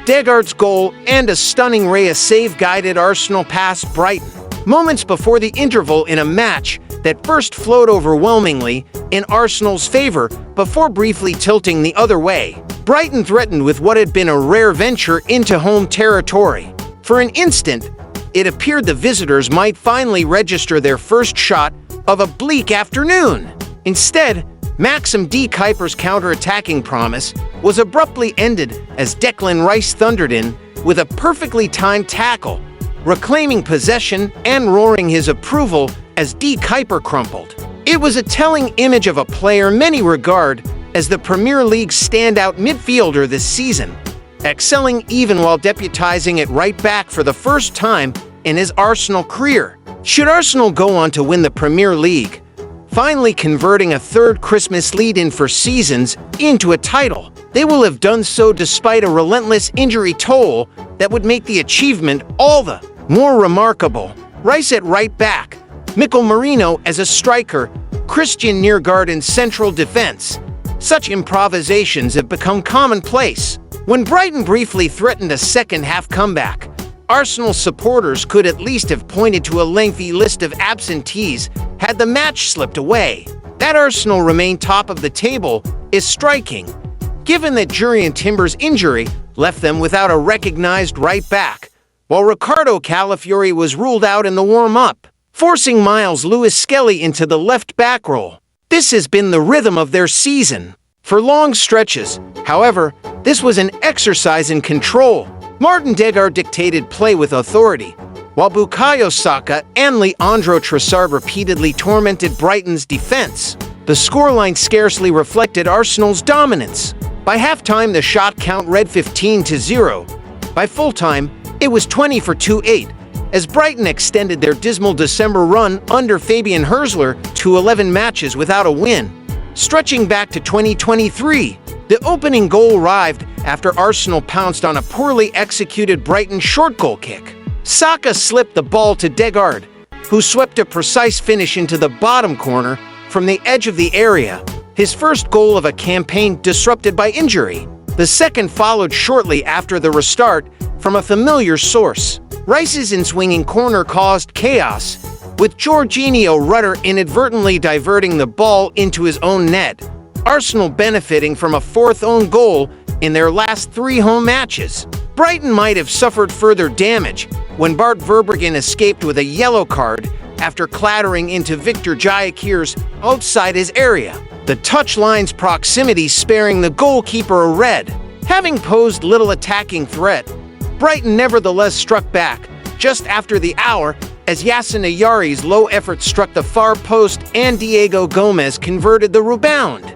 Ødegaard's goal and a stunning Raya save guided Arsenal past Brighton, moments before the interval in a match that first flowed overwhelmingly in Arsenal's favor before briefly tilting the other way. Brighton threatened with what had been a rare venture into home territory. For an instant, it appeared the visitors might finally register their first shot of a bleak afternoon. Instead, Maxim D. Kuiper's counter-attacking promise was abruptly ended as Declan Rice thundered in with a perfectly timed tackle, reclaiming possession and roaring his approval as D. Kuiper crumpled. It was a telling image of a player many regard as the Premier League's standout midfielder this season, excelling even while deputizing at right back for the first time in his Arsenal career. Should Arsenal go on to win the Premier League, finally converting a third Christmas lead-in for seasons into a title, they will have done so despite a relentless injury toll that would make the achievement all the more remarkable. Rice at right back, Mikel Merino as a striker, Christian Nørgaard in central defense. Such improvisations have become commonplace. When Brighton briefly threatened a second-half comeback, Arsenal supporters could at least have pointed to a lengthy list of absentees had the match slipped away. That Arsenal remained top of the table is striking, given that Jurriën Timber's injury left them without a recognized right back, while Ricardo Calafiori was ruled out in the warm-up, forcing Miles Lewis-Skelly into the left back role. This has been the rhythm of their season. For long stretches, however, this was an exercise in control. Martin Ødegaard dictated play with authority, while Bukayo Saka and Leandro Trossard repeatedly tormented Brighton's defense. The scoreline scarcely reflected Arsenal's dominance. By halftime, the shot count read 15-0. By full-time, it was 20-8, as Brighton extended their dismal December run under Fabian Herzler to 11 matches without a win. Stretching back to 2023, the opening goal arrived after Arsenal pounced on a poorly executed Brighton short goal kick. Saka slipped the ball to Ødegaard, who swept a precise finish into the bottom corner from the edge of the area, his first goal of a campaign disrupted by injury. The second followed shortly after the restart from a familiar source. Rice's in-swinging corner caused chaos, with Jorginho Rutter inadvertently diverting the ball into his own net, Arsenal benefiting from a fourth own goal in their last 3 home matches. Brighton might have suffered further damage when Bart Verbruggen escaped with a yellow card after clattering into Victor Gyökeres outside his area, the touchline's proximity sparing the goalkeeper a red. Having posed little attacking threat, Brighton nevertheless struck back just after the hour as Yasin Ayari's low effort struck the far post and Diego Gomez converted the rebound.